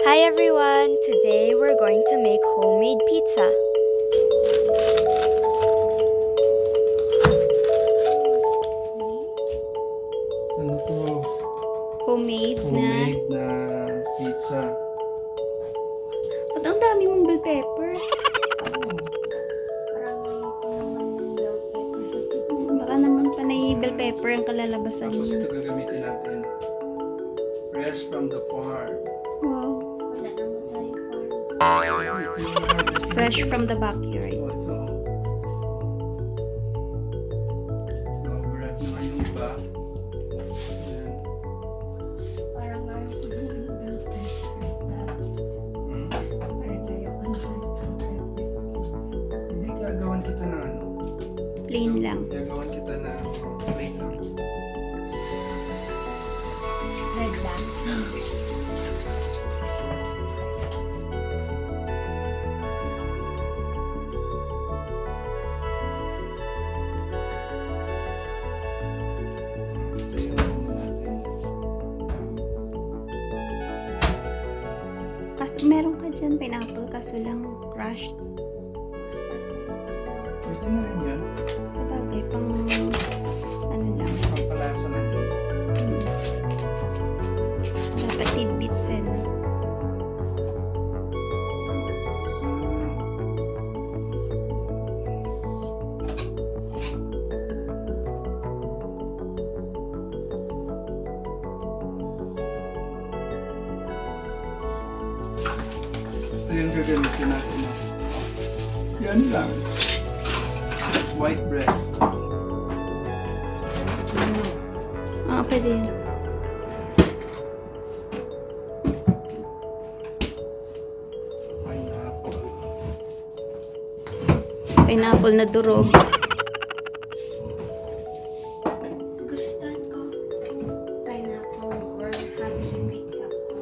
Hi everyone! Today we're going to make homemade pizza. Ano to? Homemade Homemade na pizza. Ba't ang dami mong bell pepper? Baka naman panay bell pepper ang kalalabasan Tapos niya. ito gagamitin natin. Fresh from the farm. Wow. Wala naman tayo farm. Ito yung harvest Fresh natin. from the backyard. Ito. Overripe na yung iba. Ayan. Parang ayaw ko din ng bell peppers na. Hmm? Parang ayaw ko ng bell peppers. Hindi, gagawan kita na ano. Plain lang. Gagawan kita na plain lang. Red lang. Ito yung ano natin. Kaso meron ka dyan pineapple kaso lang crushed. Pwede na rin yan. Sa bagay, pang ano lang. Pampalasa na yun. Dapat tidbits eh. No? Ito yung gagamitin natin. Yan lang. White bread. Ah, pwede yun. Pineapple. Pineapple na durog. Gustuhan ko pineapple or ham sa pizza ko.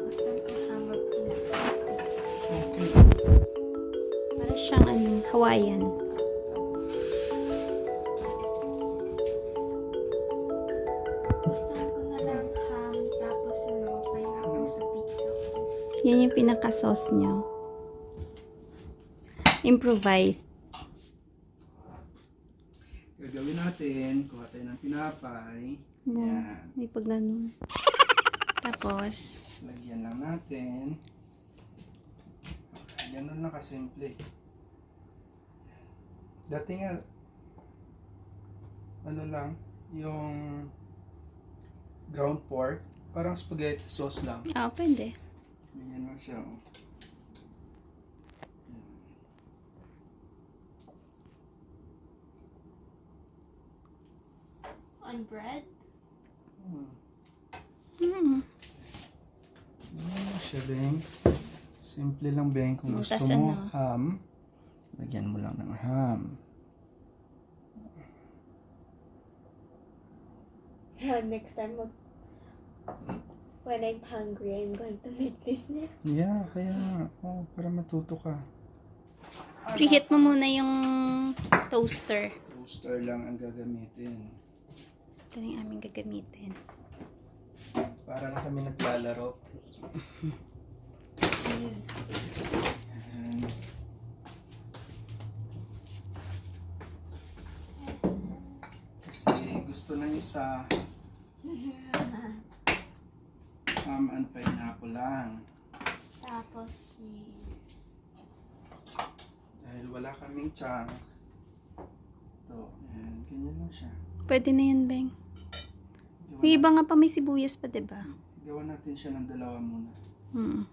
Gustuhan ko ham or pineapple. Okay. Para siyang ano, Hawaiian. Gustuhan ko na lang ham tapos pineapple sa pizza ko. Yan yung pinaka-sauce niyo. Improvised. Gagawin natin, kuha tayo ng tinapay. Wow. Yan. May pagganon. Tapos, Lagyan lang natin. Ganun lang kasimple. Dati nga, ano lang, yung ground pork, parang spaghetti sauce lang. pwede. Ganyan lang siya. Oh. On bread? Hmm. Hmm. Ano siya, Beng? Simple lang, Beng. Kung gusto Tas mo, ano? ham, lagyan mo lang ng ham. Next time when I'm hungry, I'm going to make this now. Yeah, kaya nga. Oh, para matuto ka. Preheat mo muna yung toaster. Toaster lang ang gagamitin. Ito na yung aming gagamitin. Para lang kami naglalaro. Cheese. Ayan. Kasi gusto ng isa, ham and pineapple lang. Tapos cheese. Dahil wala kaming chunks. Ito, ayan, ganyan lang siya. Pwede na yan, Beng. Gawa, May iba nga pa may sibuyas pa, diba? gawa natin siya ng dalawa muna. Hmm.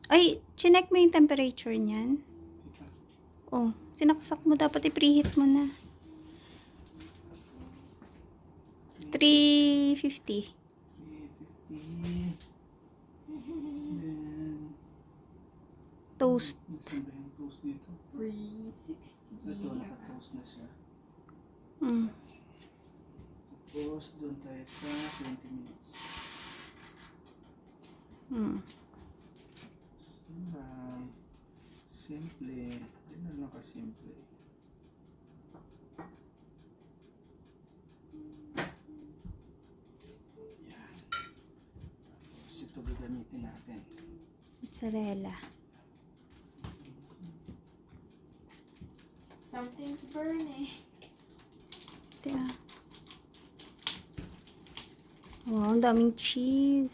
Ay, chinek mo yung temperature niyan. Diba? Oh, sinaksak mo. Dapat i-preheat mo na. 350. 350. Then, Toast. nasan ba yung toast dito? 360. Ito, naka-toast na siya. Hmm. Tapos, doon tayo sa 20 minutes. Hmm. Simple. Ganun lang ka-simple. Yan. Ito gagamitin natin. Mozzarella. Something's burning. Ito. Wow, ang daming cheese.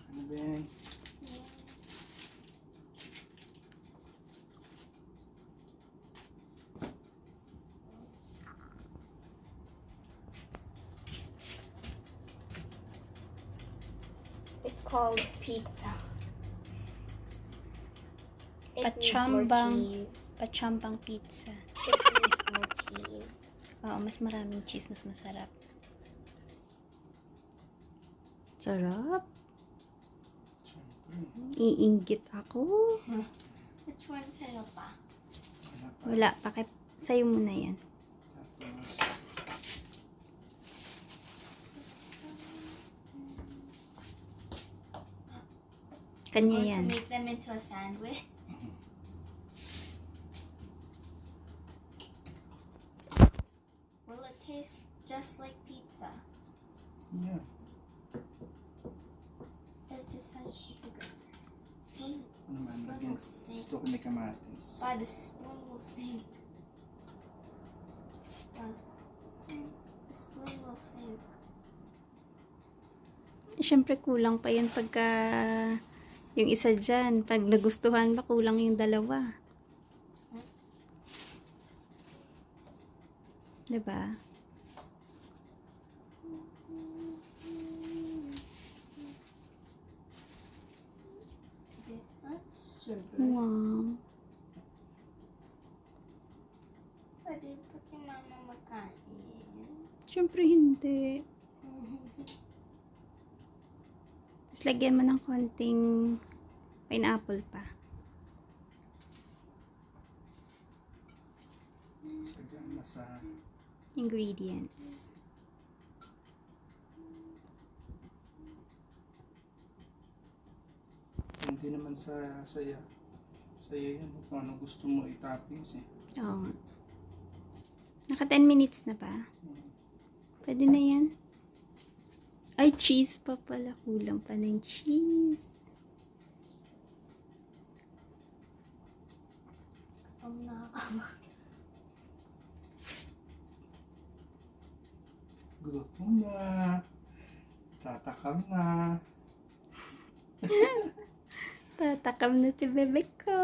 Ano ba yan? It's called pizza. It needs more Pachambang. cheese. Pachambang pizza. It needs more cheese. Oo, mas maraming cheese, mas masarap. Sarap. Siyempre. Iinggit ako. Which one sa'yo pa? Wala pa. Wala, sa'yo muna yan. Tapos, Kanya Want yan. to make them into a sandwich? Will it taste just like pizza? yeah. Is this has sugar? Spoon, Ano naman, spoon lagyan. will sink. Gusto ko may kamatis. Pa, the spoon will sink. Pa, the spoon will sink. Siyempre, kulang pa yan pagka yung isa dyan. Pag nagustuhan pa, kulang yung dalawa. Diba? This much sugar. Wow. Pwede pa si mama makain. Siyempre, hindi. Tapos lagyan mo ng konting pineapple pa. Sagana sa Ingredients. hindi naman sa saya. Saya yan. Kung ano gusto mo i-toppings eh. Oo. Naka 10 minutes na ba? Pwede na yan. Ay, cheese pa pala. Kulang pa ng cheese. Gutom na. Tatakam na. Tatakam na si bebe ko.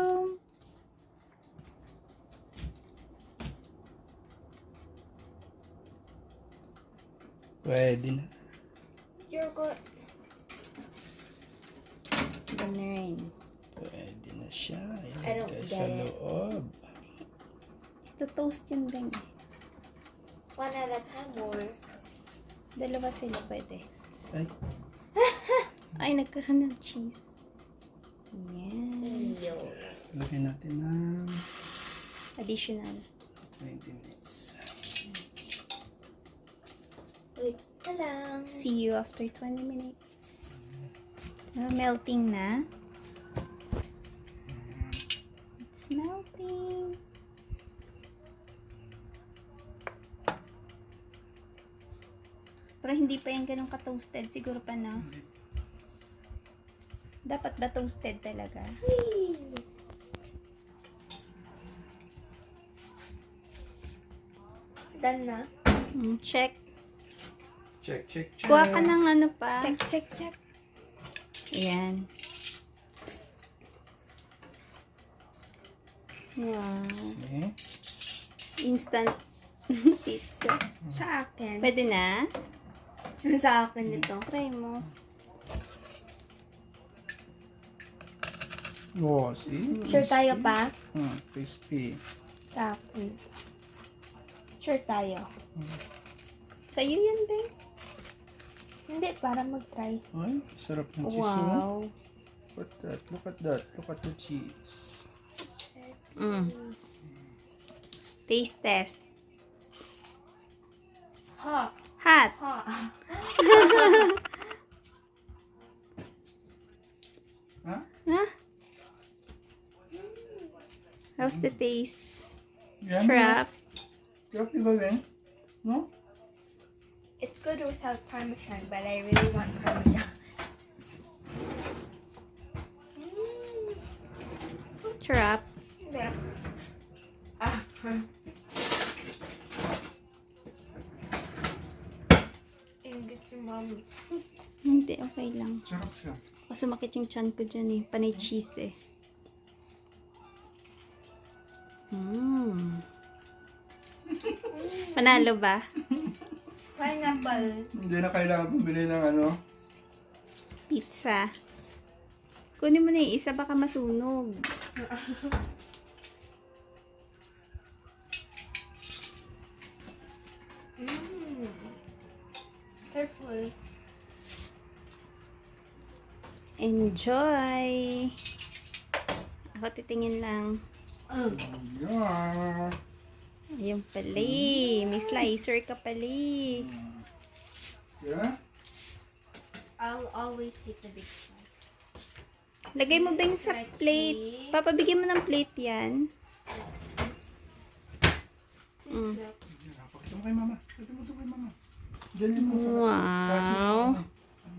Pwede na. You're good. Ganun. Pwede na siya. I don't Ilagay get sa it. loob. Ito toast yung beng. One at a time or Dalawa sila pwede. Ay, Ay, nagkaroon ng cheese. Yan. yo. lagyan natin ng Additional. 20 minutes. Wait na lang. See you after 20 minutes. Melting na. It's melting. Pero hindi pa yan ganun ka-toasted. Siguro pa na. Dapat ba toasted talaga? Done na. Check. Check, check, check. Kuha ka ng ano pa. Check, check, check. Ayan. Wow. See? Instant pizza. Sa akin. Pwede na? Sa akin ito. Try mo. Oh, see? Sure tayo pa? Crispy. Sa akin. Sure tayo. Sa'yo yan, babe. Hindi, para mag-try. Ay, sarap ng cheese. Oh. Wow. Look at that. Look at that. Look at the cheese. Taste test. Ha. Hot. Ha. Ha? Huh? How's the taste? Yan. Trap. Trap yung gawin. No? It's good without parmesan, but I really want parmesan. Trap. Yeah. Ingit si Mommy. Hindi, okay lang. Sarap siya. Kasi sumakit yung chan ko dyan eh. Panay cheese eh. Panalo ba? Pineapple. Hindi na kailangan bumili ng ano. Pizza. Kunin mo na yung isa, baka masunog. Careful. Enjoy! Ako titingin lang. Yeah. Ayun pala eh. May slicer ka pala eh. Yeah? I'll always take the big slice. Lagay mo ba yung sa plate? Papabigyan mo ng plate yan. Pakita mo kay mama. Pakita mo ito kay mama. Diyan yun mo. Wow!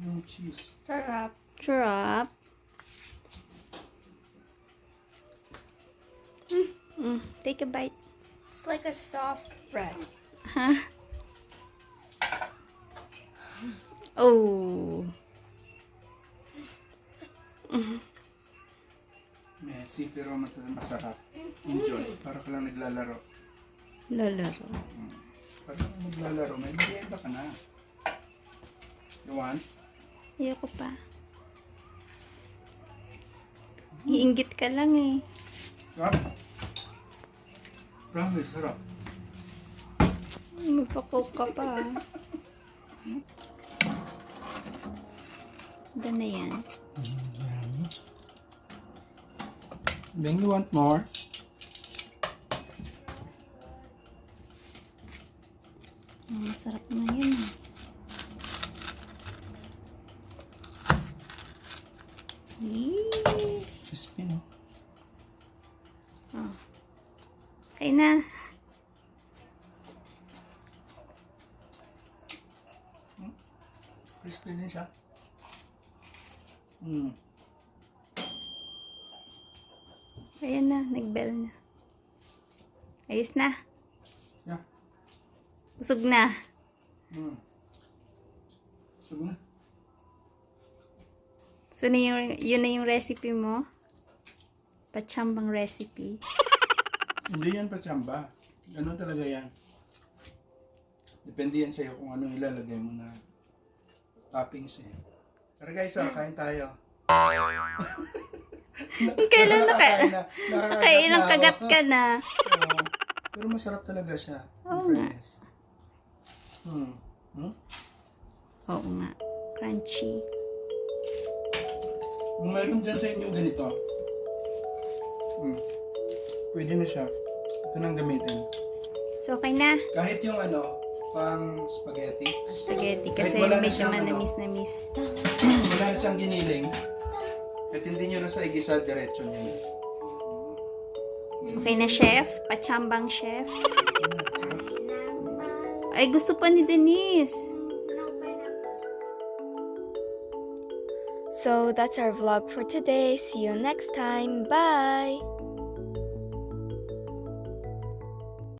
Yung cheese. Sarap. Trap. Take a bite. It's like a soft bread. Huh? Oh. Messy pero masarap. Enjoy. Para ka lang naglalaro. Lalaro. Para ka lang naglalaro. May merienda ka na. You want? Ayoko pa. Iinggit ka lang eh. Sarap? Promise, sarap. Magpa-coke ka pa. Doon na yan. Beng, you want more? Masarap na yun ah. Yee. Crispy, no? Oh. Okay na. Crispy din siya. Ayan na, nag-bell na. Ayos na. Yeah. Busog na. Sabi na. So, yun na yung recipe mo? Pachambang recipe. Hindi yan pachamba. Ano talaga yan? Depende yan sa'yo kung anong ilalagay mo na toppings eh. Pero guys, kain tayo. Kailan nakailang kagat ka na? Pero masarap talaga siya. Oo nga. Oo nga. Crunchy. Kung mayroon dyan sa inyo ganito, pwede na siya. Ito nang gamitin. So, okay na. Kahit yung pang spaghetti. Spaghetti Kahit kasi wala na medyo siyang manamis-namis. Wala na siyang giniling. Kahit hindi nyo na sa igisa, diretso nyo na. Okay na, chef? Pachambang chef? Ay, gusto pa ni Denise. So that's our vlog for today. See you next time. Bye!